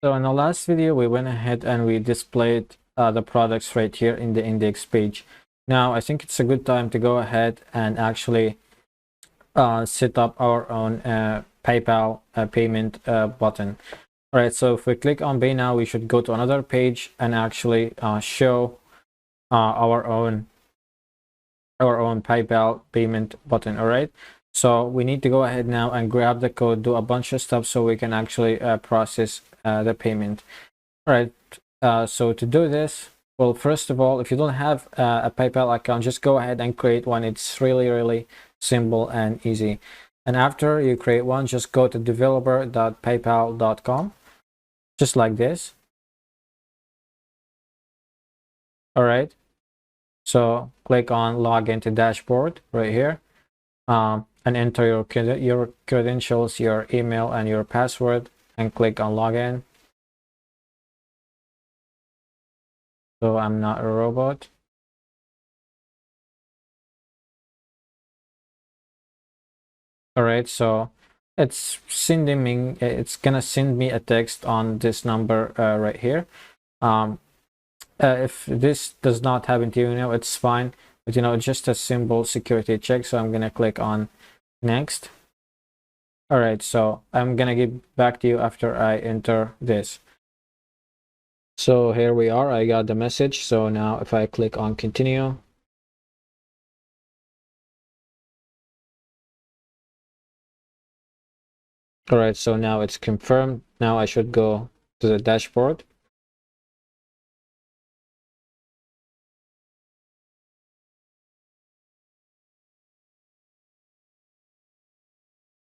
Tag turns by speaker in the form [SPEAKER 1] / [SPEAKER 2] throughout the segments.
[SPEAKER 1] So in the last video, we went ahead and we displayed the products right here in the index page. Now, I think it's a good time to go ahead and actually set up our own PayPal payment button. All right, so if we click on Pay Now, we should go to another page and actually show our own PayPal payment button. All right, so we need to go ahead now and grab the code, do a bunch of stuff so we can actually process the payment. All right, so to do this, well, first of all, if you don't have a PayPal account, just go ahead and create one. It's really simple and easy. And after you create one, just go to developer.paypal.com, just like this. All right, so click on log into dashboard right here, and enter your credentials, your email and your password, and click on login. So I'm not a robot. All right, so it's gonna send me a text on this number right here. If this does not happen to you, it's fine, but just a simple security check. So I'm gonna click on next. All right, so I'm gonna get back to you after I enter this. So here we are, I got the message. So now if I click on continue, all right, so now it's confirmed. Now I should go to the dashboard.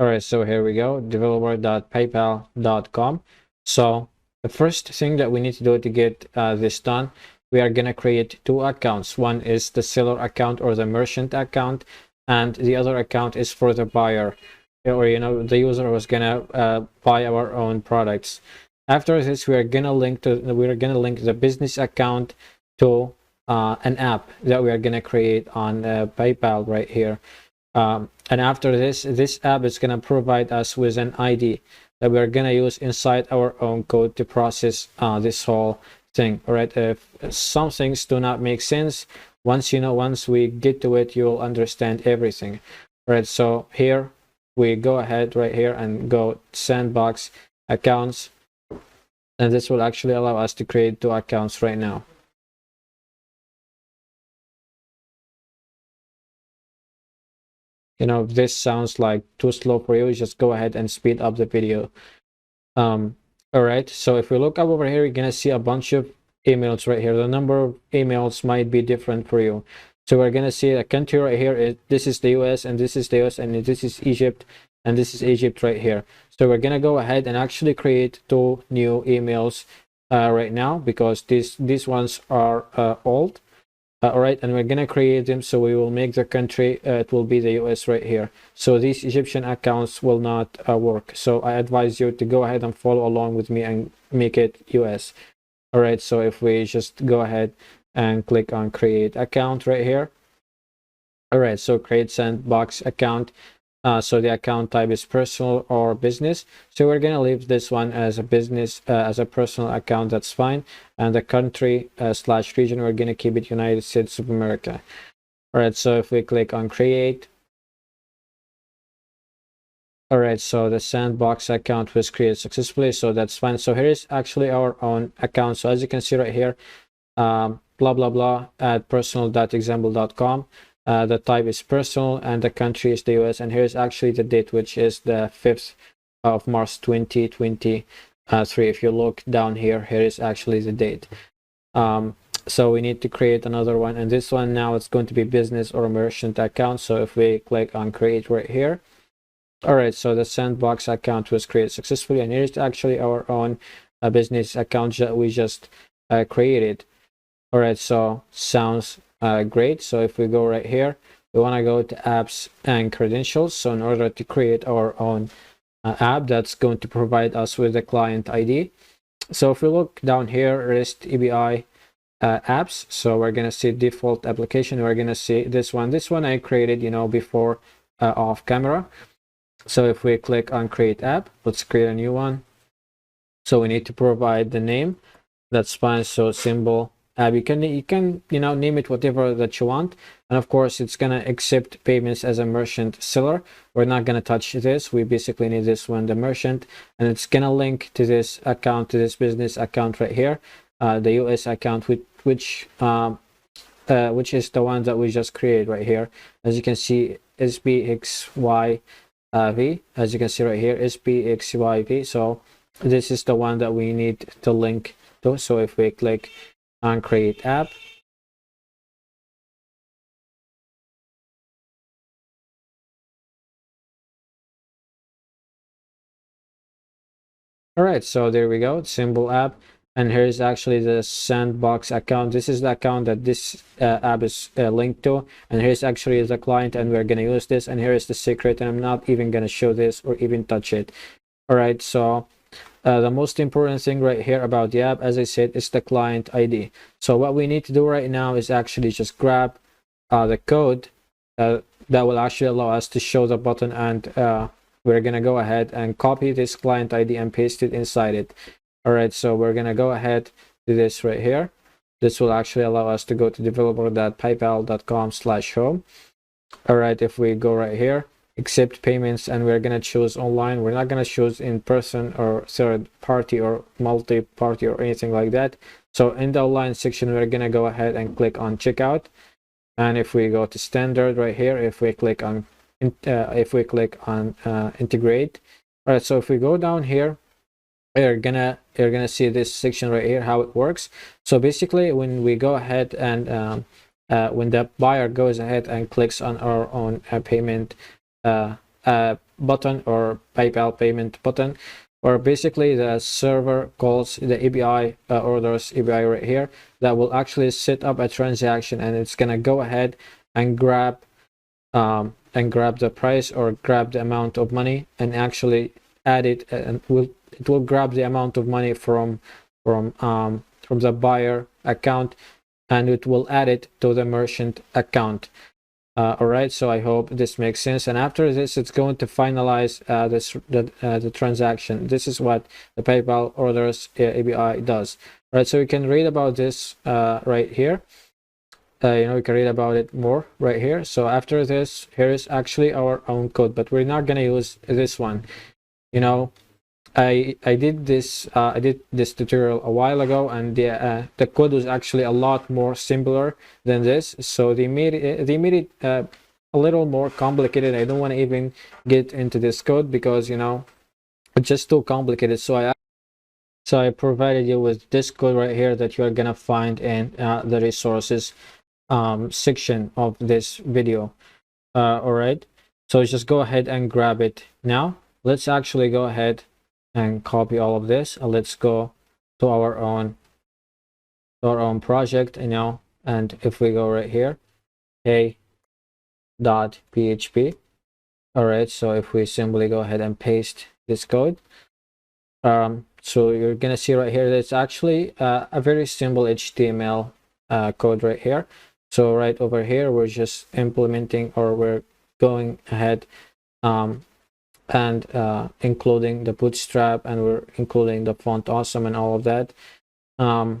[SPEAKER 1] All right, so here we go, developer.paypal.com. So the first thing that we need to do to get this done, we are going to create two accounts. One is the seller account or the merchant account, and the other account is for the buyer, or the user was going to buy our own products. After this, we are going to link the business account to an app that we are going to create on PayPal right here. And after this app is going to provide us with an ID that we're going to use inside our own code to process this whole thing. All right, if some things do not make sense, once we get to it, you'll understand everything. All right, so here we go ahead right here and go sandbox accounts, and this will actually allow us to create two accounts right now. If this sounds like too slow for you, just go ahead and speed up the video. All right, so if we look up over here, you're gonna see a bunch of emails right here. The number of emails might be different for you. So we're gonna see a country right here. This is the US, and this is the US, and this is Egypt, and this is Egypt right here. So we're gonna go ahead and actually create two new emails right now, because these ones are old. All right, and we're gonna create them, so we will make the country, it will be the US right here. So these Egyptian accounts will not work, so I advise you to go ahead and follow along with me and make it US. All right, so if we just go ahead and click on create account right here. All right, so create sandbox account. So the account type is personal or business, so we're gonna leave this one as a business, as a personal account. That's fine. And the country / region, we're gonna keep it United States of America. All right, so if we click on create, all right, so the sandbox account was created successfully, so that's fine. So here is actually our own account. So as you can see right here, blah blah blah at personal.example.com. The type is personal, and the country is the US, and here's actually the date, which is the 5th of March 2023. If you look down here, here is actually the date. So we need to create another one, and this one now it's going to be business or merchant account. So if we click on create right here, all right, so the sandbox account was created successfully, and here's actually our own business account that we just created. All right, so sounds great. So if we go right here, we want to go to apps and credentials. So in order to create our own app that's going to provide us with a client ID. So if we look down here, REST API apps, so we're going to see default application. We're going to see this one. This one I created, before off camera. So if we click on create app, let's create a new one. So we need to provide the name. That's fine. So symbol app, you can name it whatever that you want. And of course it's gonna accept payments as a merchant seller. We're not gonna touch this. We basically need this one, the merchant, and it's gonna link to this account, to this business account right here, the US account, which is the one that we just created right here. As you can see, SPXYV, as you can see right here, SPXYV. So this is the one that we need to link to. So if we click on create app, all right, so there we go, symbol app. And here's actually the sandbox account. This is the account that this app is linked to. And here's actually the client, and we're going to use this. And here is the secret, and I'm not even going to show this or even touch it. All right, so the most important thing right here about the app, as I said, is the client ID. So what we need to do right now is actually just grab the code that will actually allow us to show the button, and we're gonna go ahead and copy this client ID and paste it inside it. All right, so we're gonna go ahead to this right here. This will actually allow us to go to developer.paypal.com/home. All right, if we go right here, accept payments, and we're gonna choose online. We're not gonna choose in person or third party or multi-party or anything like that. So in the online section, we're gonna go ahead and click on checkout. And if we go to standard right here, if we click on integrate. All right, so if we go down here, you're gonna see this section right here, how it works. So basically, when we go ahead and when the buyer goes ahead and clicks on our own payment button or PayPal payment button, or basically the server calls the API, orders API right here, that will actually set up a transaction, and it's gonna go ahead and grab the price or grab the amount of money and actually add it, and it will grab the amount of money from the buyer account, and it will add it to the merchant account. All right, so I hope this makes sense. And after this, it's going to finalize the transaction. This is what the PayPal orders API does. All right, so you can read about this right here. You can read about it more right here. So after this, here is actually our own code, but we're not gonna use this one. I did this tutorial a while ago, and the code was actually a lot more simpler than this. So they made it a little more complicated. I don't want to even get into this code because it's just too complicated. So I provided you with this code right here that you are gonna find in the resources section of this video. All right, so just go ahead and grab it. Now let's actually go ahead and copy all of this, and let's go to our own project. And if we go right here, a.php. all right, so if we simply go ahead and paste this code, so you're gonna see right here that it's actually a very simple HTML code right here. So right over here, we're just implementing, or we're going ahead and including the bootstrap, and we're including the font awesome and all of that. All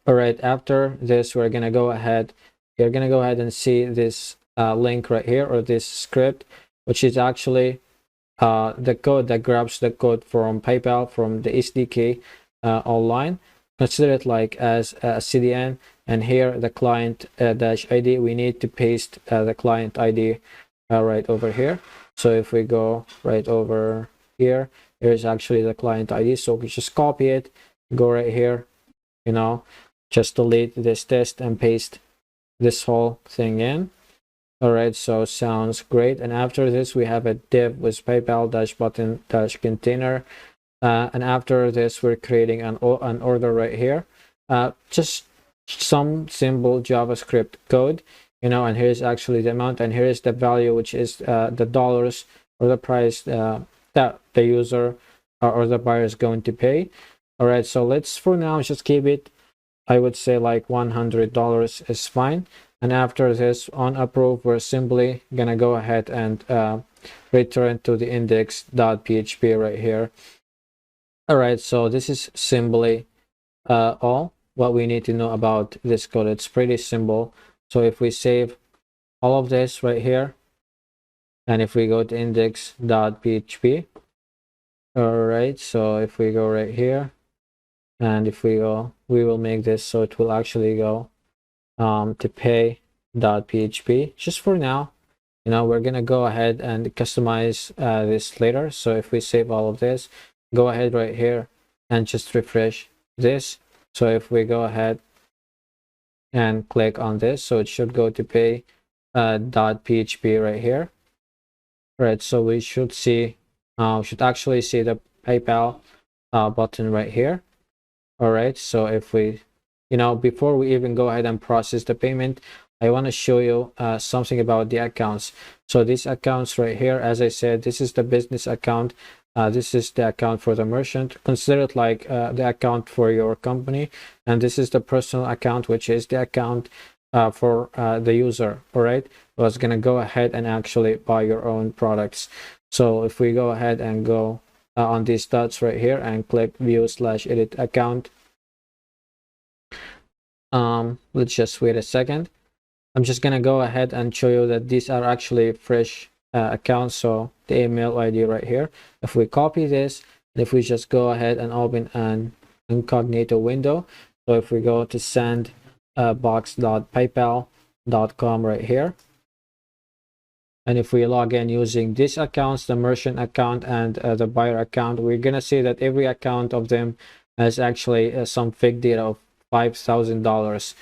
[SPEAKER 1] right, after this, you're gonna go ahead and see this link right here, or this script, which is actually the code that grabs the code from PayPal, from the SDK online. Consider it like as a CDN, and here the client dash ID, we need to paste the client ID right over here. So if we go right over here, here's actually the client ID. So we just copy it, go right here, just delete this test and paste this whole thing in. All right, so sounds great. And after this, we have a div with PayPal dash button dash container. And after this, we're creating an order right here. Just some simple JavaScript code. And here's actually the amount, and here is the value, which is the dollars, or the price that the user or the buyer is going to pay. All right, so let's for now just keep it, I would say like $100 is fine. And after this, on approve, we're simply gonna go ahead and return to the index.php right here. All right, so this is simply all what we need to know about this code. It's pretty simple. So if we save all of this right here, and if we go to index.php, all right, so if we go right here, and if we go, we will make this so it will actually go to pay.php. Just for now, we're gonna go ahead and customize this later. So if we save all of this, go ahead right here and just refresh this. So if we go ahead and click on this, so it should go to pay .php right here. Right, so we should should actually see the PayPal button right here. All right, so if we, before we even go ahead and process the payment, I want to show you something about the accounts. So these accounts right here, as I said, this is the business account. This is the account for the merchant. Consider it like the account for your company. And this is the personal account, which is the account for the user. All right, was going to go ahead and actually buy your own products. So if we go ahead and go on these dots right here and click view/edit account, let's just wait a second. I'm just gonna go ahead and show you that these are actually fresh accounts. So the email ID right here, if we copy this, and if we just go ahead and open an incognito window, so if we go to sandbox.paypal.com right here, and if we log in using these accounts, the merchant account and the buyer account, we're gonna see that every account of them has actually some fake data of $5,000.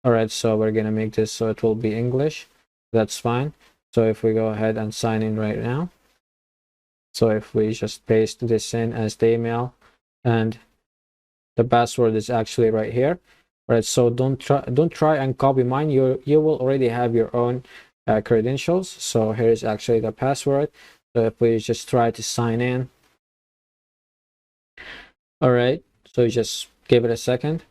[SPEAKER 1] All right, so we're gonna make this so it will be English. That's fine. So if we go ahead and sign in right now, so if we just paste this in as the email, and the password is actually right here. All right, so don't try and copy mine. You will already have your own credentials. So here is actually the password. So if we just try to sign in, all right, so just give it a second.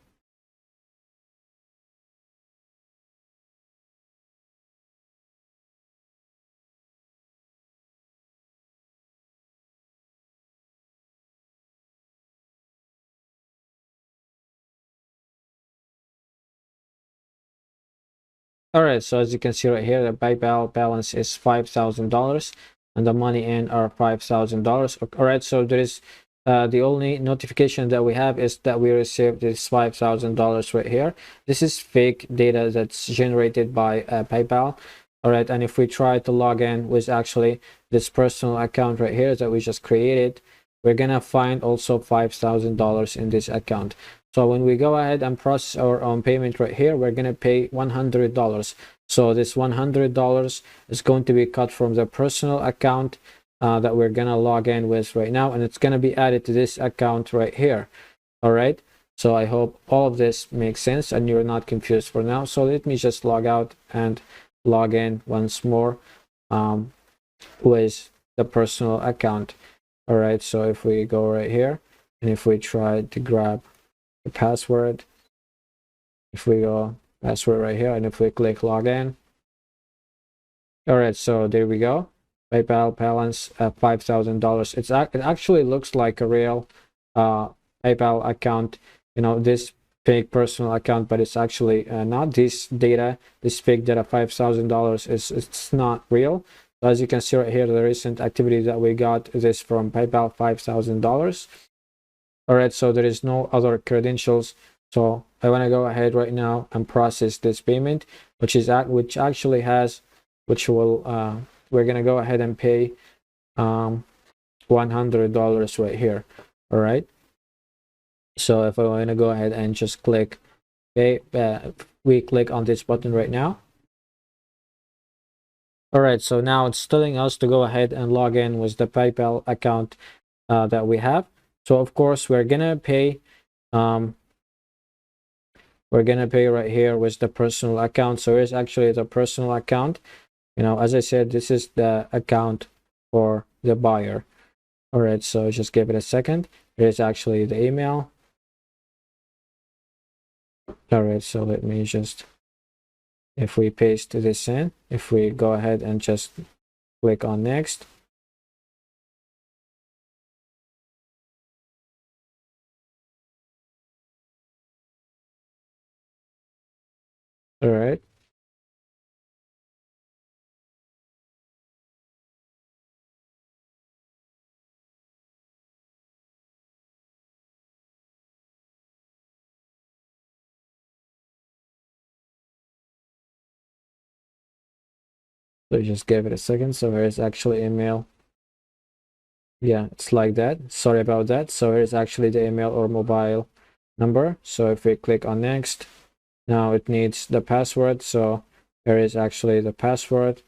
[SPEAKER 1] All right, so as you can see right here, the PayPal balance is $5,000 and the money in are $5,000. All right, so there is the only notification that we have is that we received this $5,000 right here. This is fake data that's generated by PayPal. All right, and if we try to log in with actually this personal account right here that we just created, we're gonna find also $5,000 in this account. So when we go ahead and process our own payment right here, we're going to pay $100. So this $100 is going to be cut from the personal account that we're going to log in with right now, and it's going to be added to this account right here. All right, so I hope all of this makes sense and you're not confused for now. So let me just log out and log in once more with the personal account. All right, so if we go right here and if we try to grab the password, if we go password right here and if we click login, all right, so there we go. PayPal balance $5,000. It actually looks like a real PayPal account, this fake personal account, but it's actually not. This fake data $5,000 it's not real. So as you can see right here, the recent activity that we got this from PayPal, $5,000. All right, so there is no other credentials. So I want to go ahead right now and process this payment, which actually has, we're gonna go ahead and pay $100 right here. All right. So if I want to go ahead and just click pay, we click on this button right now. All right, so now it's telling us to go ahead and log in with the PayPal account that we have. So of course we're gonna pay right here with the personal account. So here's actually the personal account. As I said, this is the account for the buyer. All right, so just give it a second. Here's actually the email. All right, so let me just, if we paste this in, if we go ahead and just click on next. All right. So just give it a second. So here's actually email. Yeah, it's like that. Sorry about that. So here's actually the email or mobile number. So if we click on next, now it needs the password. So here is actually the password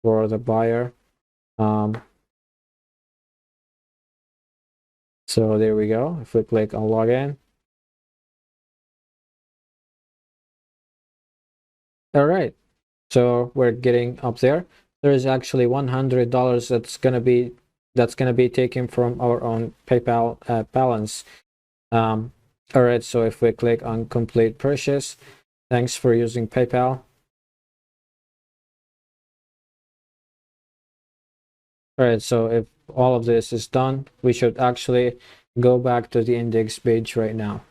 [SPEAKER 1] for the buyer. So there we go. If we click on login. All right. So we're getting up there. There is actually $100 that's gonna be taken from our own PayPal balance. All right. So if we click on complete purchase, thanks for using PayPal. All right. So if all of this is done, we should actually go back to the index page right now.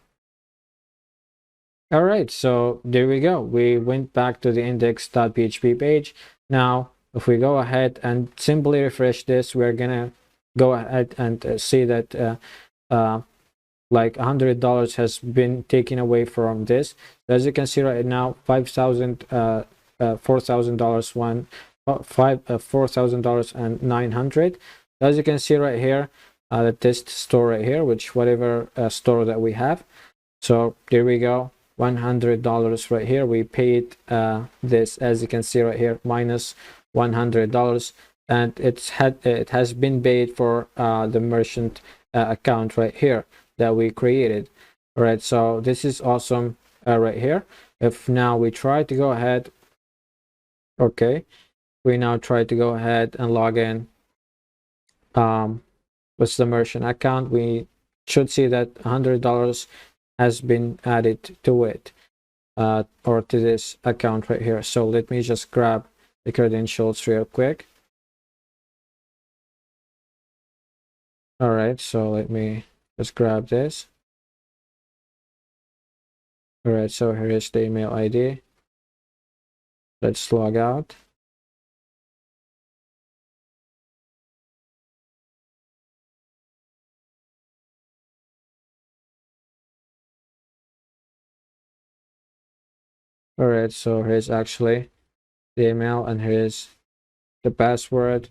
[SPEAKER 1] All right, so there we go. We went back to the index.php page. Now, if we go ahead and simply refresh this, we're gonna go ahead and see that like $100 has been taken away from this. As you can see right now, $4,000 $4,000 and 900. As you can see right here, the test store right here, which whatever store that we have. So there we go. $100 right here. We paid this, as you can see right here, minus $100, and it has been paid for the merchant account right here that we created. All right, so this is awesome right here. If now we try to go ahead, okay, we now try to go ahead and log in with the merchant account, we should see that $100 has been added to it or to this account right here. So let me just grab the credentials real quick. All right, so let me just grab this. All right, so here is the email ID. Let's log out. All right, so here's actually the email and here's the password.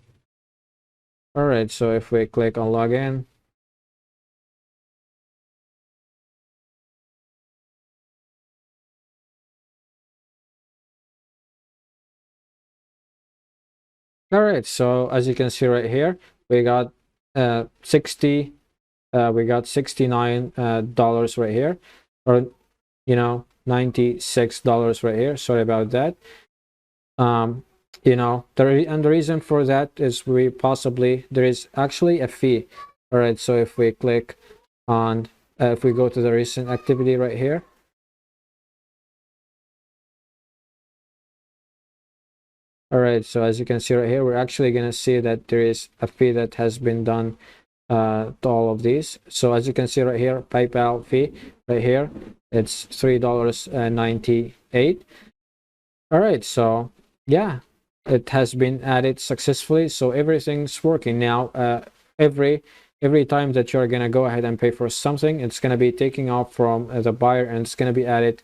[SPEAKER 1] All right, so if we click on login, all right, so as you can see right here, we got we got $69 dollars right here, or $96 right here. Sorry about that. The reason for that is there is actually a fee. All right, so if we click on if we go to the recent activity right here. All right, so as you can see right here, we're actually going to see that there is a fee that has been done to all of these. So as you can see right here, PayPal fee right here, it's $3.98. All right, so yeah, it has been added successfully. So everything's working now. Every time that you're gonna go ahead and pay for something, it's gonna be taking off from the buyer and it's gonna be added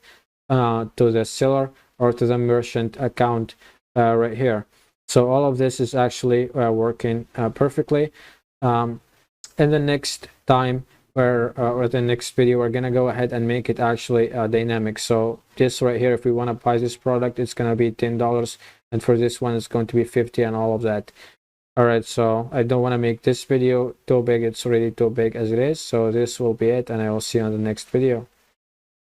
[SPEAKER 1] to the seller or to the merchant account right here. So all of this is actually working perfectly. And the next time or the next video, we're gonna go ahead and make it actually dynamic. So this right here, if we want to buy this product, it's gonna be $10, and for this one it's going to be 50 and all of that. All right, so I don't want to make this video too big. It's already too big as it is. So this will be it, and I will see you on the next video.